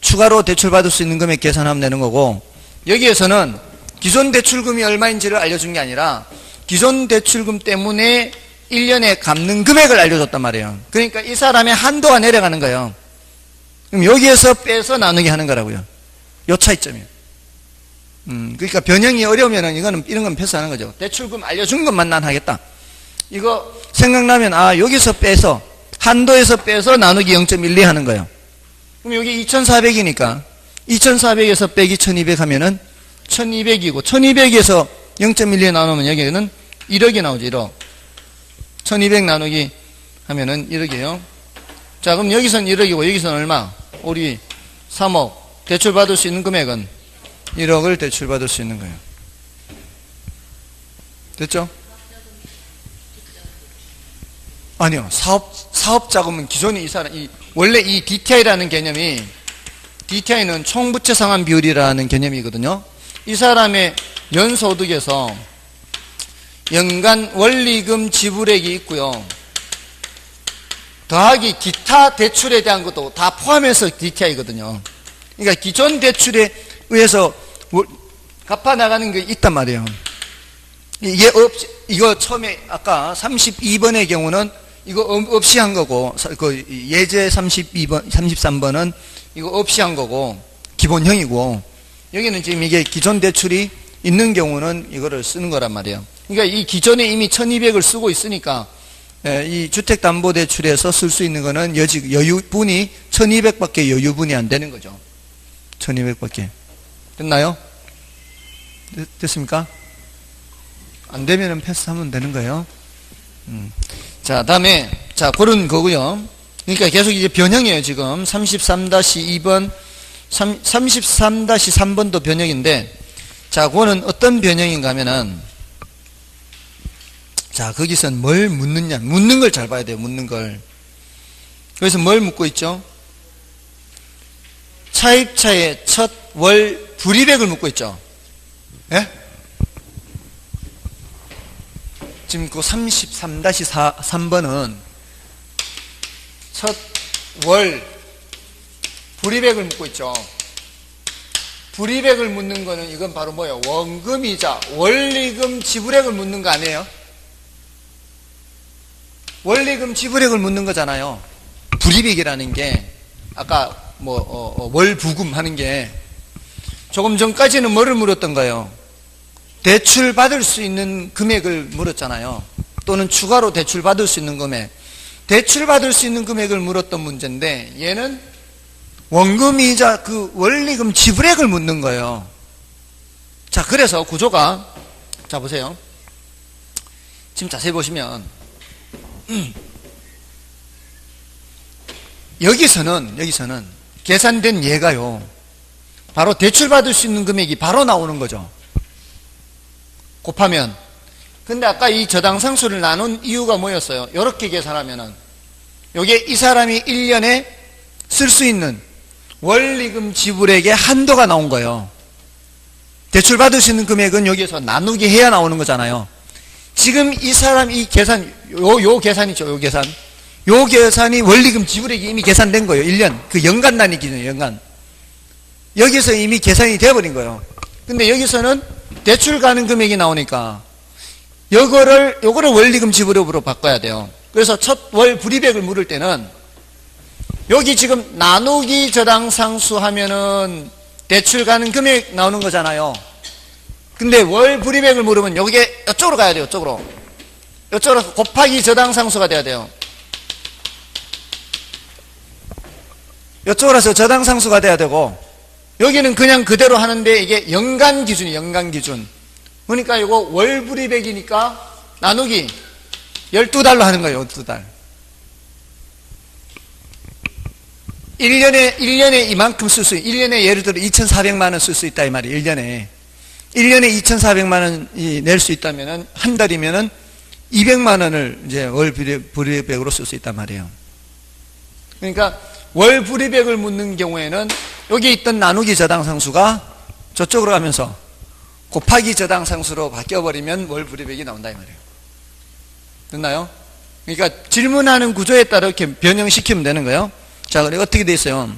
추가로 대출받을 수 있는 금액 계산하면 되는 거고, 여기에서는 기존 대출금이 얼마인지를 알려준 게 아니라 기존 대출금 때문에 1년에 갚는 금액을 알려줬단 말이에요. 그러니까 이 사람의 한도가 내려가는 거예요. 그럼 여기에서 빼서 나누게 하는 거라고요. 요 차이점이에요. 그러니까 변형이 어려우면은 이런 건 패스하는 거죠. 대출금 알려준 것만 난 하겠다. 이거 생각나면 여기서 빼서 한도에서 빼서 나누기 0.12 하는 거예요. 그럼 여기 2,400이니까 2,400에서 빼기 1,200 하면은 1,200이고 1,200에서 0.12 나누면 여기는 1억이 나오죠. 1억. 1,200 나누기 하면은 1억이에요. 자, 그럼 여기선 1억이고 여기선 얼마? 우리 3억. 대출 받을 수 있는 금액은 1억을 대출 받을 수 있는 거예요. 됐죠? 아니요. 사업 자금은 기존에 원래 이 DTI라는 개념이, DTI는 총부채 상환 비율이라는 개념이거든요. 이 사람의 연소득에서 연간 원리금 지불액이 있고요. 더하기 기타 대출에 대한 것도 다 포함해서 DTI거든요. 그러니까 기존 대출에 의해서 갚아 나가는 게 있단 말이에요. 이거 처음에 아까 32번의 경우는 이거 없이 한 거고, 그 예제 32번, 33번은 이거 없이 한 거고, 기본형이고, 여기는 지금 이게 기존 대출이 있는 경우는 이거를 쓰는 거란 말이에요. 그러니까 이 기존에 이미 1,200을 쓰고 있으니까 이 주택담보대출에서 쓸 수 있는 거는 여유분이 1,200밖에 여유분이 안 되는 거죠. 1,200밖에. 됐나요? 됐습니까? 안 되면은 패스하면 되는 거예요. 자, 다음에, 자, 그런 거고요. 그러니까 계속 이제 변형이에요, 지금. 33-2번, 33-3번도 변형인데, 자, 그거는 어떤 변형인가 하면은, 자, 거기선 뭘 묻느냐. 묻는 걸 잘 봐야 돼요, 묻는 걸. 그래서 뭘 묻고 있죠? 차입차의 첫 월 불이백을 묻고 있죠. 예? 지금 그 33-3번은 첫 월 불이백을 묻고 있죠. 불이백을 묻는 거는 이건 바로 뭐예요? 원금이자 원리금 지불액을 묻는 거 아니에요? 원리금 지불액을 묻는 거잖아요. 불이백이라는 게 아까 월부금 하는 게 조금 전까지는 뭐를 물었던가요? 대출 받을 수 있는 금액을 물었잖아요. 또는 추가로 대출 받을 수 있는 금액. 대출 받을 수 있는 금액을 물었던 문제인데 얘는 원금이자 그 원리금 지불액을 묻는 거예요. 자, 그래서 구조가, 자, 보세요. 지금 자세히 보시면 여기서는 계산된 예가요, 바로 대출받을 수 있는 금액이 바로 나오는 거죠. 곱하면. 근데 아까 이 저당상수를 나눈 이유가 뭐였어요? 이렇게 계산하면은 요게 이 사람이 1년에 쓸 수 있는 원리금 지불액의 한도가 나온 거예요. 대출받을 수 있는 금액은 여기에서 나누기 해야 나오는 거잖아요. 지금 이 사람 이 계산, 요 계산이죠. 요 계산. 요 계산이 원리금 지불액이 이미 계산된 거예요. 1년. 그 연간 단위 기준이에요. 연간. 여기서 이미 계산이 되어버린 거예요. 근데 여기서는 대출 가능 금액이 나오니까 요거를 원리금 지불액으로 바꿔야 돼요. 그래서 첫 월 불이백을 물을 때는 여기 지금 나누기 저당 상수 하면은 대출 가능 금액 나오는 거잖아요. 근데 월 불이백을 물으면 여기에 이쪽으로 가야 돼요. 이쪽으로 곱하기 저당 상수가 돼야 돼요. 이쪽으로 해서 저당 상수가 돼야 되고, 여기는 그냥 그대로 하는데 이게 연간 기준이에요. 연간 기준. 그러니까 이거 월 불이백이니까 나누기 12달로 하는 거예요. 12달. 1년에 이만큼 쓸 수, 1년에 예를 들어 2,400만 원 쓸 수 있다 이 말이에요. 1년에 2,400만 원이 낼 수 있다면은 한 달이면은 200만 원을 이제 월 불이백으로 쓸 수 있단 말이에요. 그러니까 월 불이백을 묻는 경우에는 여기 있던 나누기 저당 상수가 저쪽으로 가면서 곱하기 저당 상수로 바뀌어버리면 월 불이백이 나온다 이 말이에요. 됐나요? 그러니까 질문하는 구조에 따라 이렇게 변형시키면 되는 거예요. 자, 그리고 어떻게 돼 있어요?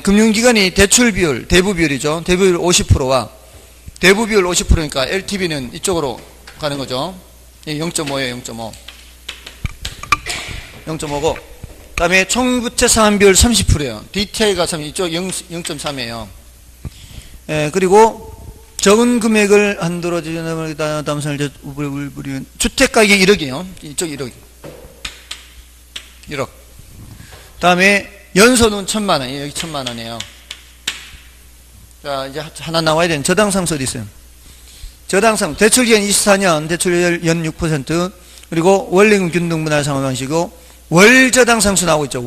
금융기관이 대출 비율, 대부 비율이죠. 대부 비율 50%와 대부 비율 50%니까 LTV는 이쪽으로 가는 거죠. 0.5예요, 0.5. 0.5고, 그 다음에 총부채 상환 비율 30%예요. DTI가 이쪽 0.3이에요. 그리고 적은 금액을 한도로 담선을 주택가격 1억이에요. 이쪽 1억. 1억. 다음에 연소는 1,000만 원이에요. 여기 1,000만 원이에요. 자, 이제 하나 나와야 되는 저당상수 어디 있어요? 저당상 대출기간 24년, 대출율 연 6%, 그리고 원리금 균등분할 상환 방식이고, 월 저당상수 나오고 있죠.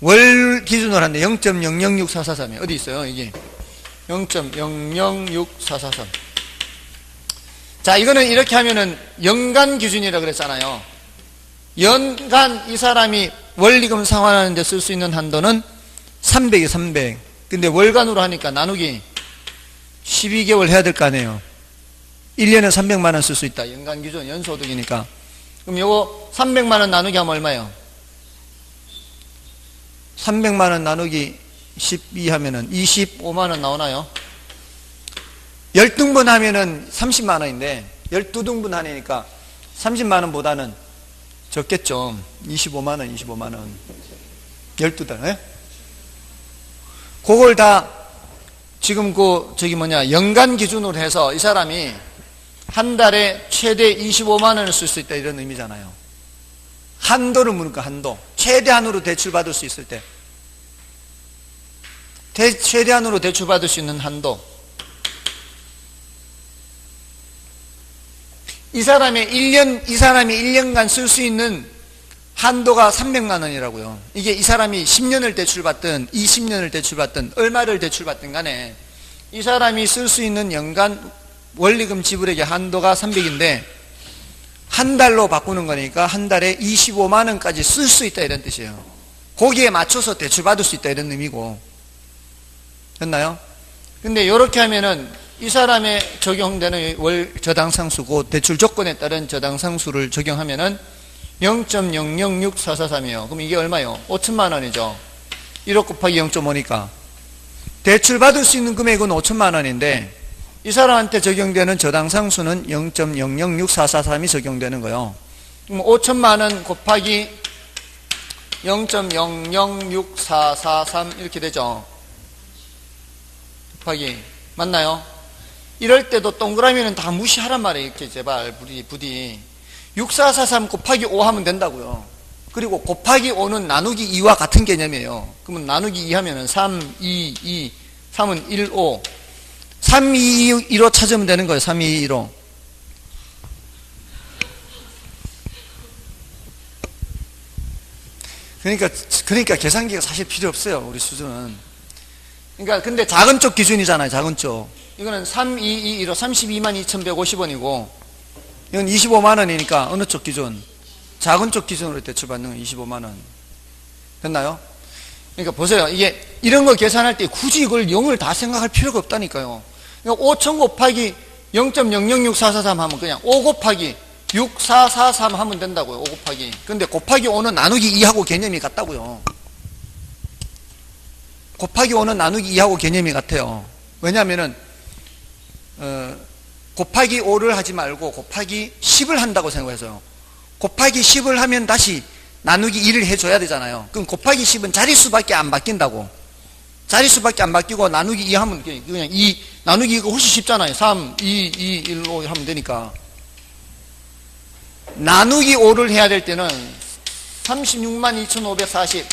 월 기준으로 하는데 0.006443이에요. 어디 있어요? 이게 0.006443. 자, 이거는 이렇게 하면은 연간 기준이라 그랬잖아요. 연간 이 사람이 원리금 상환하는데 쓸 수 있는 한도는 300이에요. 300. 근데 월간으로 하니까 나누기 12개월 해야 될 거 아니에요. 1년에 300만 원 쓸 수 있다. 연간 기준 연소득이니까. 그럼 요거 300만 원 나누기 하면 얼마예요? 300만 원 나누기 12 하면은 25만 원 나오나요? 10등분 하면은 30만 원인데 12등분 하니까 30만 원보다는 적겠죠. 25만 원, 25만 원. 12달. 예? 그걸 다 지금 연간 기준으로 해서 이 사람이 한 달에 최대 25만 원을 쓸 수 있다 이런 의미잖아요. 한도를 묻으니까 한도. 최대한으로 대출받을 수 있을 때. 최대한으로 대출받을 수 있는 한도. 이 사람이 1년간 쓸 수 있는 한도가 300만 원이라고요. 이게 이 사람이 10년을 대출받든 20년을 대출받든 얼마를 대출받든 간에 이 사람이 쓸 수 있는 연간 원리금 지불액의 한도가 300인데 한 달로 바꾸는 거니까 한 달에 25만 원까지 쓸 수 있다 이런 뜻이에요. 거기에 맞춰서 대출받을 수 있다 이런 의미고. 됐나요? 근데 이렇게 하면은 이 사람의 적용되는 월 저당상수고 대출 조건에 따른 저당상수를 적용하면은 0.006443이에요. 그럼 이게 얼마예요? 5천만 원이죠. 1억 곱하기 0.5니까. 대출 받을 수 있는 금액은 5천만 원인데 이 사람한테 적용되는 저당상수는 0.006443이 적용되는 거예요. 그럼 5천만 원 곱하기 0.006443 이렇게 되죠. 곱하기. 맞나요? 이럴 때도 동그라미는 다 무시하란 말이에요. 이렇게 제발 부디 6443 곱하기 5 하면 된다고요. 그리고 곱하기 5는 나누기 2와 같은 개념이에요. 그러면 나누기 2 하면은 3, 2, 2, 3은 1, 5 3, 2, 2로 찾으면 되는 거예요. 3, 2, 2로. 그러니까 계산기가 사실 필요 없어요, 우리 수준은. 그러니까 근데 작은 쪽 기준이잖아요, 작은 쪽. 이거는 3221로 322,250원이고 이건 25만 원이니까 어느 쪽 기준? 작은 쪽 기준으로 대출받는 건 25만 원. 됐나요? 그러니까 보세요. 이게 이런 거 계산할 때 굳이 이걸 0을 다 생각할 필요가 없다니까요. 그러니까 5,000 곱하기 0.006443 하면 그냥 5 곱하기 6443 하면 된다고요. 5 곱하기. 근데 곱하기 5는 나누기 2하고 개념이 같다고요. 곱하기 5는 나누기 2하고 개념이 같아요. 왜냐하면은 곱하기 5를 하지 말고 곱하기 10을 한다고 생각해서요. 곱하기 10을 하면 다시 나누기 2를 해줘야 되잖아요. 그럼 곱하기 10은 자릿수밖에 안 바뀐다고. 자릿수밖에 안 바뀌고 나누기 2 하면 그냥 2, 나누기 2가 훨씬 쉽잖아요. 3, 2, 2, 1로 하면 되니까. 나누기 5를 해야 될 때는 362,540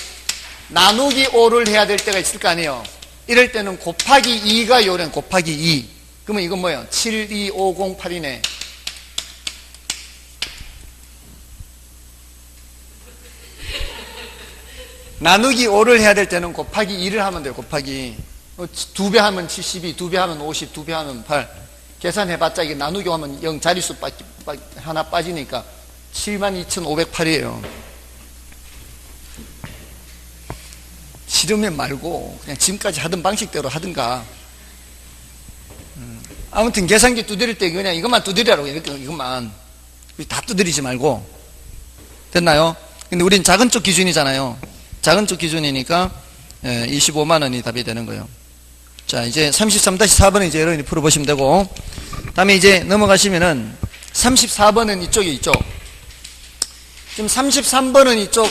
나누기 5를 해야 될 때가 있을 거 아니에요. 이럴 때는 곱하기 2가 요령, 곱하기 2. 그러면 이건 뭐예요? 72508이네. 나누기 5를 해야 될 때는 곱하기 2를 하면 돼요. 곱하기 2배 하면 72, 2배 하면 50, 2배 하면 8. 계산해봤자 이게 나누기 하면 0 자릿수 하나 빠지니까 72,508이에요. 싫으면 말고 그냥 지금까지 하던 방식대로 하든가. 아무튼 계산기 두드릴 때 그냥 이것만 두드리라고. 이것만 다 두드리지 말고. 됐나요? 근데 우린 작은 쪽 기준이잖아요. 작은 쪽 기준이니까 25만 원이 답이 되는 거예요. 자, 이제 33-4번은 이제 여러분이 풀어보시면 되고, 다음에 이제 넘어가시면은 34번은 이쪽에 있죠. 지금 33번은 이쪽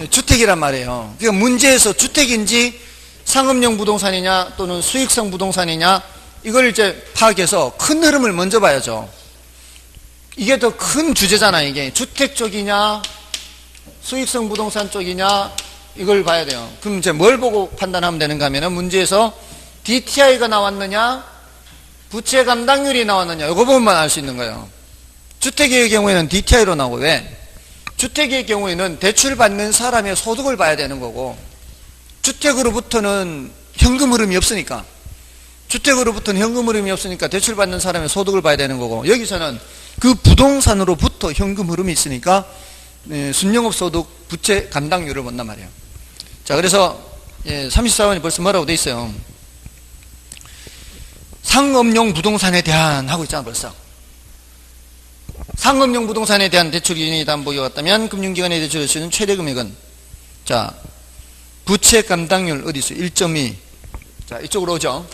주택이란 말이에요. 그러니까 문제에서 주택인지 상업용 부동산이냐 또는 수익성 부동산이냐 이걸 이제 파악해서 큰 흐름을 먼저 봐야죠. 이게 더 큰 주제잖아요. 이게 주택 쪽이냐 수익성 부동산 쪽이냐 이걸 봐야 돼요. 그럼 이제 뭘 보고 판단하면 되는가 하면은 문제에서 DTI가 나왔느냐 부채 감당률이 나왔느냐 이거 보면 알 수 있는 거예요. 주택의 경우에는 DTI로 나오고, 왜? 주택의 경우에는 대출받는 사람의 소득을 봐야 되는 거고, 주택으로부터는 현금 흐름이 없으니까, 대출받는 사람의 소득을 봐야 되는 거고, 여기서는 그 부동산으로부터 현금 흐름이 있으니까 순영업 소득 부채 감당률을 본단 말이에요. 자, 그래서 34번이 벌써 뭐라고 돼 있어요? 상업용 부동산에 대한 하고 있잖아 벌써. 상업용 부동산에 대한 대출 기준이 담보가 같다면 금융기관에 대출할 수 있는 최대 금액은, 자, 부채 감당률 어디 있어요? 1.2. 자, 이쪽으로 오죠.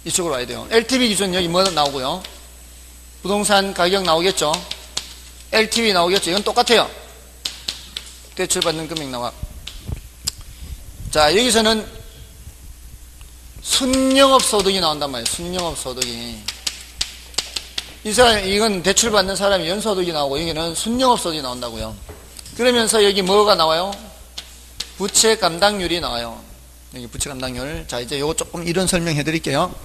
이쪽으로 와야 돼요. LTV 기준 여기 뭐 나오고요? 부동산 가격 나오겠죠. LTV 나오겠죠. 이건 똑같아요. 대출받는 금액 나와. 자, 여기서는 순영업 소득이 나온단 말이에요. 순영업 소득이. 이건 대출받는 사람이 연소득이 나오고, 여기는 순영업 소득이 나온다고요. 그러면서 여기 뭐가 나와요? 부채 감당률이 나와요. 여기 부채 감당률. 자, 이제 요거 조금 이런 설명해 드릴게요.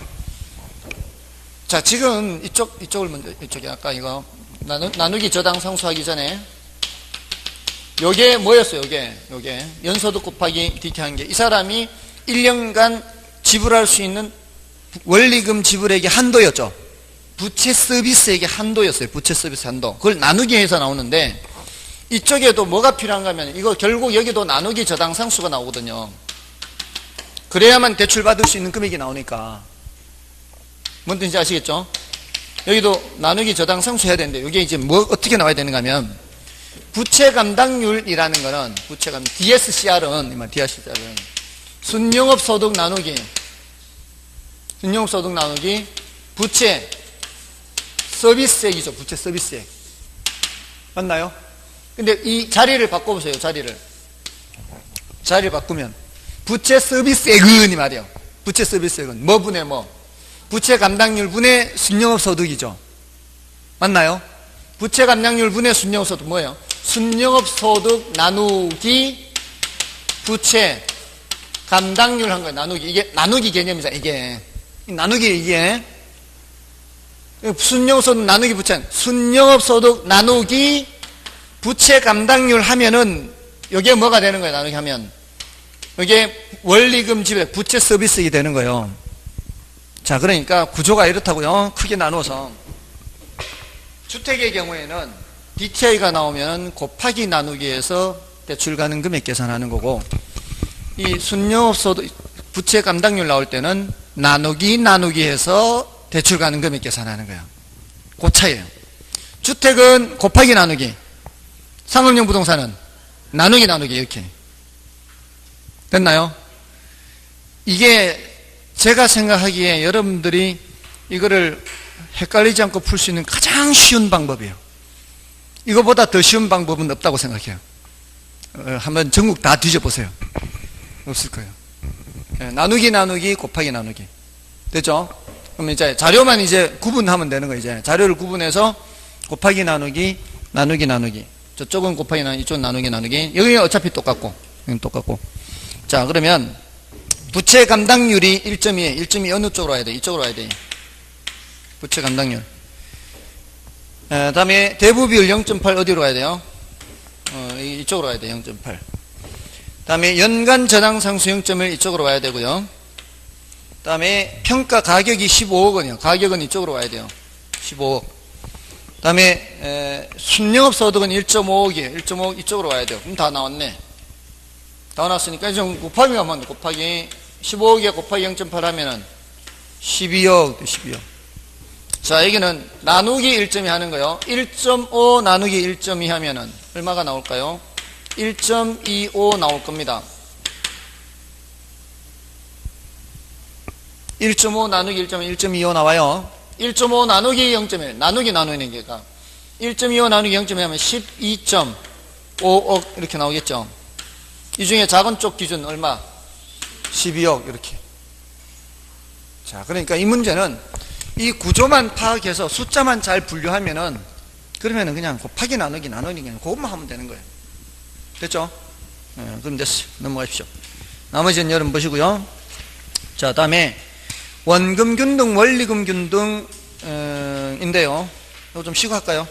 자, 지금 이쪽을 먼저, 이쪽이 아까 이거 나누기 저당 상수하기 전에 요게 뭐였어요? 요게 연소득 곱하기 DT 한 게, 이 사람이 1년간 지불할 수 있는 원리금 지불액의 한도였죠. 부채 서비스액의 한도였어요. 부채 서비스 한도. 그걸 나누기 해서 나오는데, 이쪽에도 뭐가 필요한가 하면 이거 결국 여기도 나누기 저당 상수가 나오거든요. 그래야만 대출 받을 수 있는 금액이 나오니까. 뭔 뜻인지 아시겠죠? 여기도 나누기 저당 상수 해야 되는데, 이게 이제 뭐 어떻게 나와야 되는가 하면, 부채 감당률이라는 거는, DSCR은 순영업 소득 나누기 부채 서비스액이죠. 부채 서비스액. 맞나요? 근데 이 자리를 바꿔보세요. 자리를 바꾸면 부채 서비스액은 이 말이에요. 부채 서비스액은 뭐 분의 뭐? 부채 감당률 분의 순영업 소득이죠. 맞나요? 부채 감당률 분의 순영업 소득 뭐예요? 순영업 소득 나누기 부채 감당률 한 거예요. 나누기. 이게 나누기 개념이잖아. 이게 순영업 소득 나누기 부채, 순영업 소득 나누기 부채 감당률 하면은 이게 뭐가 되는 거예요? 나누기 하면 이게 원리금 지배 부채 서비스가 되는 거예요. 자, 그러니까 구조가 이렇다고요. 크게 나누어서 주택의 경우에는 DTI가 나오면 곱하기 나누기해서 대출 가능 금액 계산하는 거고, 이 순영업소득 부채 감당률 나올 때는 나누기 해서 대출 가능 금액 계산하는 거예요. 그 차이예요. 주택은 곱하기 나누기, 상업용 부동산은 나누기 이렇게 됐나요? 이게 제가 생각하기에 여러분들이 이거를 헷갈리지 않고 풀 수 있는 가장 쉬운 방법이에요. 이거보다 더 쉬운 방법은 없다고 생각해요. 한번 전국 다 뒤져보세요. 없을 거예요. 나누기 곱하기 나누기 됐죠? 그럼 이제 자료만 이제 구분하면 되는 거예요. 이제 자료를 구분해서 곱하기 나누기 저쪽은 곱하기 나누기, 이쪽은 나누기 여기 어차피 똑같고 여기는 똑같고. 자, 그러면 부채 감당률이 1.2에 1.2 어느 쪽으로 와야 돼? 이쪽으로 와야 돼. 부채 감당률. 다음에 대부 비율 0.8 어디로 가야 돼요? 이쪽으로 와야 돼. 0.8. 다음에 연간 전황 상수 0.1 이쪽으로 와야 되고요. 다음에 평가 가격이 15억 원이요. 가격은 이쪽으로 와야 돼요. 15억. 다음에 순영업 소득은 1.5억이에요. 1.5억 이쪽으로 와야 돼요. 그럼 다 나왔네. 다 나왔으니까 좀 곱하기 하면 곱하기 15억에 곱하기 0.8 하면은 12억. 자, 여기는 나누기 1.2 하는 거요. 1.5 나누기 1.2 하면은 얼마가 나올까요? 1.25 나올 겁니다. 1.5 나누기 1.25 나와요. 1.5 나누기 0.1 나누기는 게가 1.25 나누기 0.1 하면 12.5억 이렇게 나오겠죠. 이 중에 작은 쪽 기준 얼마? 12억 이렇게. 자, 그러니까 이 문제는 이 구조만 파악해서 숫자만 잘 분류하면은 그러면은 그냥 곱하기 나누기 그냥 그것만 하면 되는 거예요. 됐죠? 그럼 됐어요. 넘어가십시오. 나머지는 여러분 보시고요. 자, 다음에 원금 균등, 원리금 균등인데요. 이거 좀 쉬고 할까요?